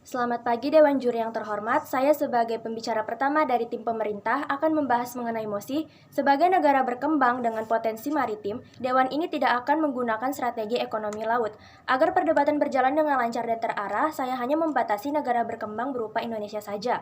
Selamat pagi Dewan Juri yang terhormat, saya sebagai pembicara pertama dari tim pemerintah akan membahas mengenai MOSI. Sebagai negara berkembang dengan potensi maritim, Dewan ini tidak akan menggunakan strategi ekonomi laut. Agar perdebatan berjalan dengan lancar dan terarah, saya hanya membatasi negara berkembang berupa Indonesia saja.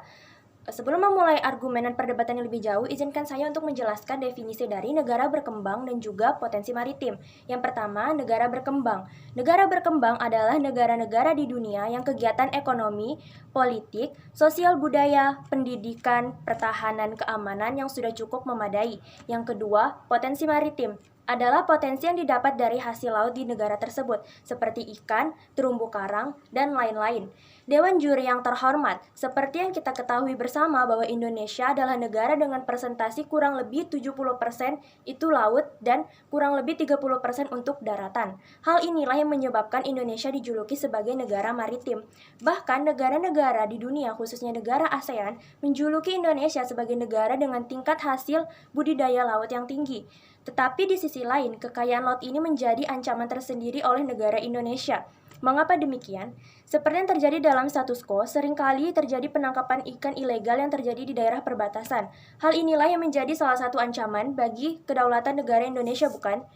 Sebelum memulai argumen dan perdebatan yang lebih jauh, izinkan saya untuk menjelaskan definisi dari negara berkembang dan juga potensi maritim. Yang pertama, negara berkembang. Negara berkembang adalah negara-negara di dunia yang kegiatan ekonomi, politik, sosial budaya, pendidikan, pertahanan, keamanan yang sudah cukup memadai. Yang kedua, potensi maritim adalah potensi yang didapat dari hasil laut di negara tersebut, seperti ikan, terumbu karang, dan lain-lain. Dewan Juri yang terhormat, seperti yang kita ketahui bersama bahwa Indonesia adalah negara dengan presentasi kurang lebih 70% itu laut dan kurang lebih 30% untuk daratan. Hal inilah yang menyebabkan Indonesia dijuluki sebagai negara maritim. Bahkan negara-negara di dunia, khususnya negara ASEAN, menjuluki Indonesia sebagai negara dengan tingkat hasil budidaya laut yang tinggi. Tetapi di sisi lain, kekayaan laut ini menjadi ancaman tersendiri oleh negara Indonesia. Mengapa demikian? Seperti yang terjadi dalam status quo, seringkali terjadi penangkapan ikan ilegal yang terjadi di daerah perbatasan. Hal inilah yang menjadi salah satu ancaman bagi kedaulatan negara Indonesia, bukan?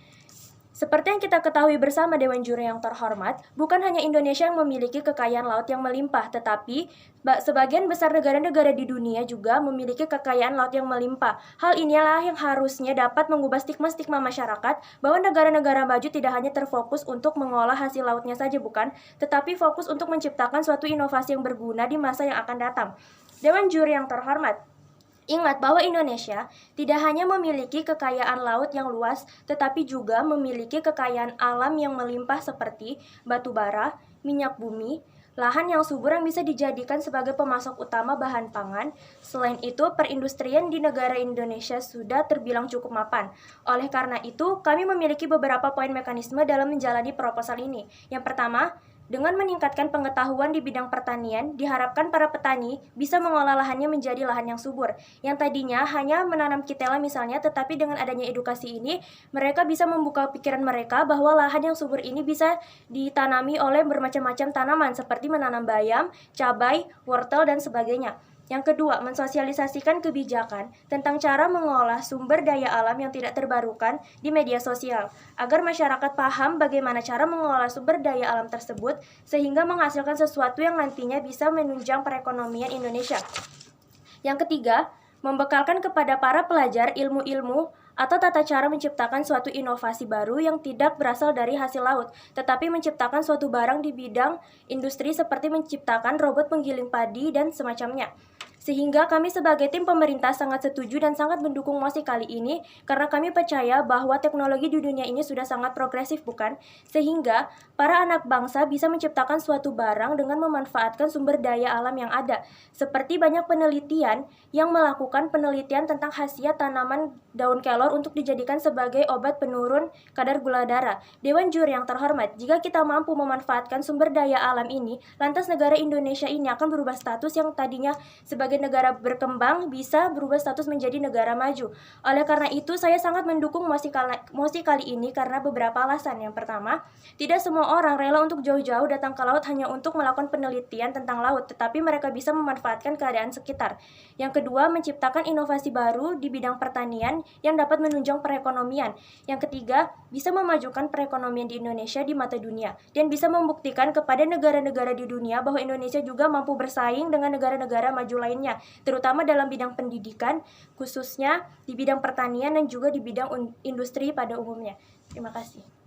Seperti yang kita ketahui bersama Dewan Juri yang terhormat, bukan hanya Indonesia yang memiliki kekayaan laut yang melimpah, tetapi sebagian besar negara-negara di dunia juga memiliki kekayaan laut yang melimpah. Hal inilah yang harusnya dapat mengubah stigma-stigma masyarakat bahwa negara-negara maju tidak hanya terfokus untuk mengolah hasil lautnya saja, bukan, tetapi fokus untuk menciptakan suatu inovasi yang berguna di masa yang akan datang. Dewan Juri yang terhormat, ingat bahwa Indonesia tidak hanya memiliki kekayaan laut yang luas, tetapi juga memiliki kekayaan alam yang melimpah seperti batu bara, minyak bumi, lahan yang subur yang bisa dijadikan sebagai pemasok utama bahan pangan. Selain itu, perindustrian di negara Indonesia sudah terbilang cukup mapan. Oleh karena itu, kami memiliki beberapa poin mekanisme dalam menjalani proposal ini. Yang pertama, dengan meningkatkan pengetahuan di bidang pertanian, diharapkan para petani bisa mengolah lahannya menjadi lahan yang subur. Yang tadinya hanya menanam ketela misalnya, tetapi dengan adanya edukasi ini, mereka bisa membuka pikiran mereka bahwa lahan yang subur ini bisa ditanami oleh bermacam-macam tanaman, seperti menanam bayam, cabai, wortel, dan sebagainya. Yang kedua, mensosialisasikan kebijakan tentang cara mengolah sumber daya alam yang tidak terbarukan di media sosial, agar masyarakat paham bagaimana cara mengolah sumber daya alam tersebut sehingga menghasilkan sesuatu yang nantinya bisa menunjang perekonomian Indonesia. Yang ketiga, membekalkan kepada para pelajar ilmu-ilmu atau tata cara menciptakan suatu inovasi baru yang tidak berasal dari hasil laut, tetapi menciptakan suatu barang di bidang industri seperti menciptakan robot penggiling padi dan semacamnya. Sehingga kami sebagai tim pemerintah sangat setuju dan sangat mendukung MOSI kali ini karena kami percaya bahwa teknologi di dunia ini sudah sangat progresif, bukan? Sehingga para anak bangsa bisa menciptakan suatu barang dengan memanfaatkan sumber daya alam yang ada. Seperti banyak penelitian yang melakukan penelitian tentang khasiat tanaman daun kelor untuk dijadikan sebagai obat penurun kadar gula darah. Dewan Juri yang terhormat, jika kita mampu memanfaatkan sumber daya alam ini, lantas negara Indonesia ini akan berubah status yang tadinya sebagai negara berkembang bisa berubah status menjadi negara maju. Oleh karena itu, saya sangat mendukung MOSI kali ini karena beberapa alasan. Yang pertama, tidak semua orang rela untuk jauh-jauh datang ke laut hanya untuk melakukan penelitian tentang laut, tetapi mereka bisa memanfaatkan keadaan sekitar. Yang kedua, menciptakan inovasi baru di bidang pertanian yang dapat menunjang perekonomian. Yang ketiga, bisa memajukan perekonomian di Indonesia di mata dunia dan bisa membuktikan kepada negara-negara di dunia bahwa Indonesia juga mampu bersaing dengan negara-negara maju lainnya, terutama dalam bidang pendidikan, khususnya di bidang pertanian dan juga di bidang industri pada umumnya. Terima kasih.